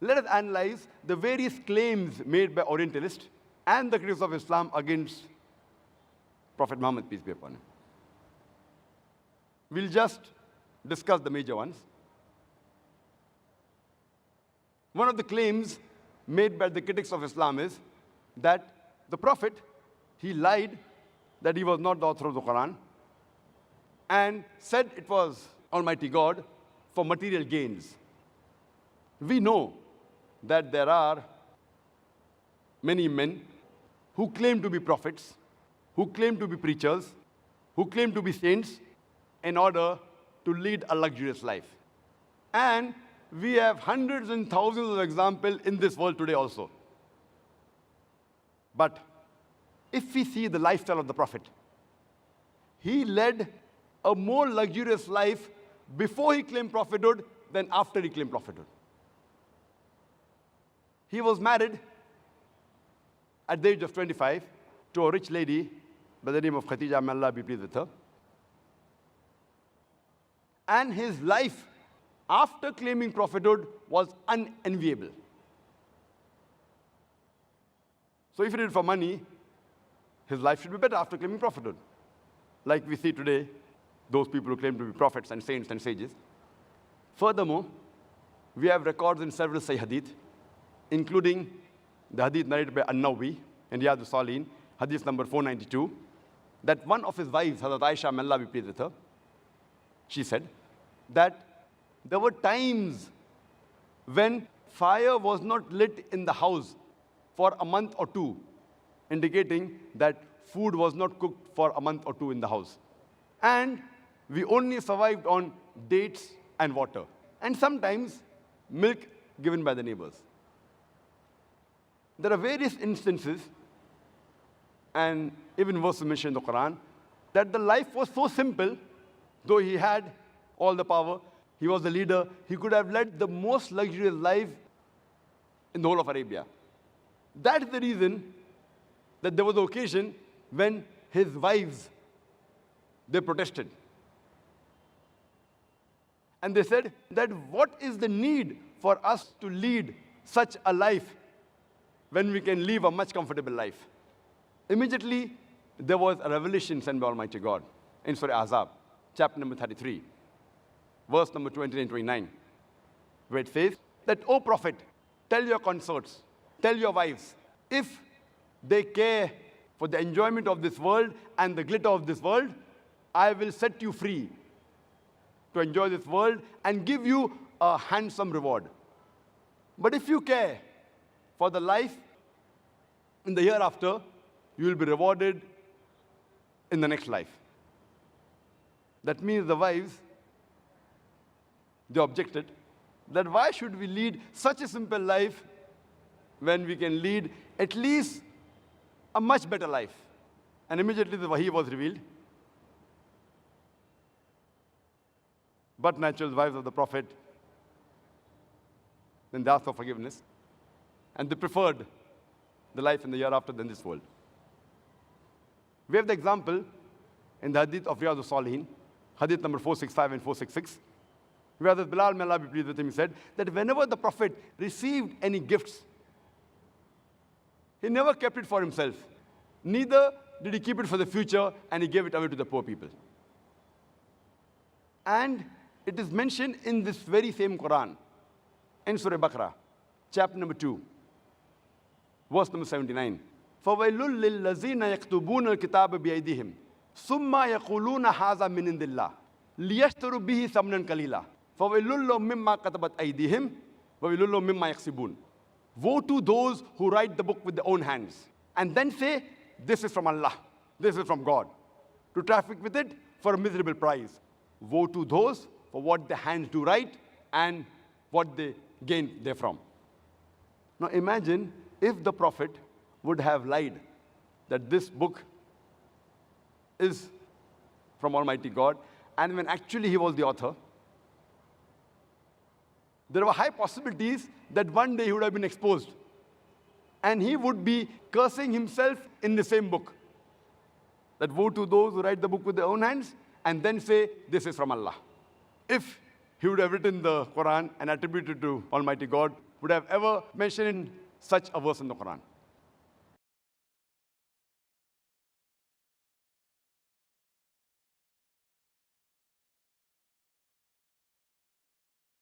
let us analyze the various claims made by Orientalists and the critics of Islam against Prophet Muhammad, peace be upon him. We'll just discuss the major ones. One of the claims made by the critics of Islam is that the Prophet, he lied that he was not the author of the Qur'an and said it was Almighty God for material gains. We know that there are many men who claim to be prophets, who claim to be preachers, who claim to be saints in order to lead a luxurious life. And we have hundreds and thousands of examples in this world today also. But if we see the lifestyle of the Prophet, he led a more luxurious life before he claimed prophethood than after he claimed prophethood. He was married at the age of 25 to a rich lady by the name of Khadija, may Allah be pleased with her. And his life after claiming prophethood was unenviable. So if he did it for money, his life should be better after claiming prophethood. Like we see today, those people who claim to be prophets and saints and sages. Furthermore, we have records in several Sahih Hadith, including the Hadith narrated by An-Nawawi in Riyadh al-Salihin, Hadith number 492, that one of his wives, Hazrat Aisha, may Allah be pleased with her, she said that there were times when fire was not lit in the house for a month or two, indicating that food was not cooked for a month or two in the house. And we only survived on dates and water, and sometimes milk given by the neighbors. There are various instances, and even verses mentioned in the Qur'an, that the life was so simple, though he had all the power, he was the leader, he could have led the most luxurious life in the whole of Arabia. That's the reason that there was an occasion when his wives, they protested. And they said that what is the need for us to lead such a life when we can live a much comfortable life? Immediately, there was a revelation sent by Almighty God in Surah Ahzab, chapter number 33, verse number 20 and 29, where it says that, O Prophet, tell your consorts, tell your wives, if they care for the enjoyment of this world and the glitter of this world, I will set you free to enjoy this world and give you a handsome reward. But if you care for the life in the hereafter, you will be rewarded in the next life. That means the wives, they objected that why should we lead such a simple life when we can lead at least a much better life? And immediately the wahi was revealed. But natural wives of the Prophet, then they asked for forgiveness. And they preferred the life in the hereafter than this world. We have the example in the Hadith of Riyadh al-Salihin, Hadith number 465 and 466, where the Bilal, may Allah be pleased with him, said that whenever the Prophet received any gifts, he never kept it for himself. Neither did he keep it for the future, and he gave it away to the poor people. And it is mentioned in this very same Quran, in Surah Baqarah, chapter number 2, verse number 79. فَوَيْلٌ لِلَّذِينَ يَكْتُبُونَ الْكِتَابَ بِأَيْدِيهِمْ ثُمَّ يَقُولُونَ هَذَا مِنْ عِنْدِ اللَّهِ لِيَشْتَرُوا بِهِ ثَمَنًا قَلِيلًا فَوَيْلٌ لَهُم مِّمَّا كَتَبَتْ أَيْدِيهِمْ وَوَيْلٌ لَهُم مِّمَّا يَكْسِبُونَ. Woe to those who write the book with their own hands and then say, this is from Allah, this is from God, to traffic with it for a miserable price. Woe to those for what their hands do write and what they gain therefrom. Now imagine if the Prophet would have lied that this book is from Almighty God, and when actually he was the author, there were high possibilities that one day he would have been exposed, and he would be cursing himself in the same book. That woe to those who write the book with their own hands and then say, this is from Allah. If he would have written the Quran and attributed it to Almighty God would have ever mentioned in such a verse in the Quran.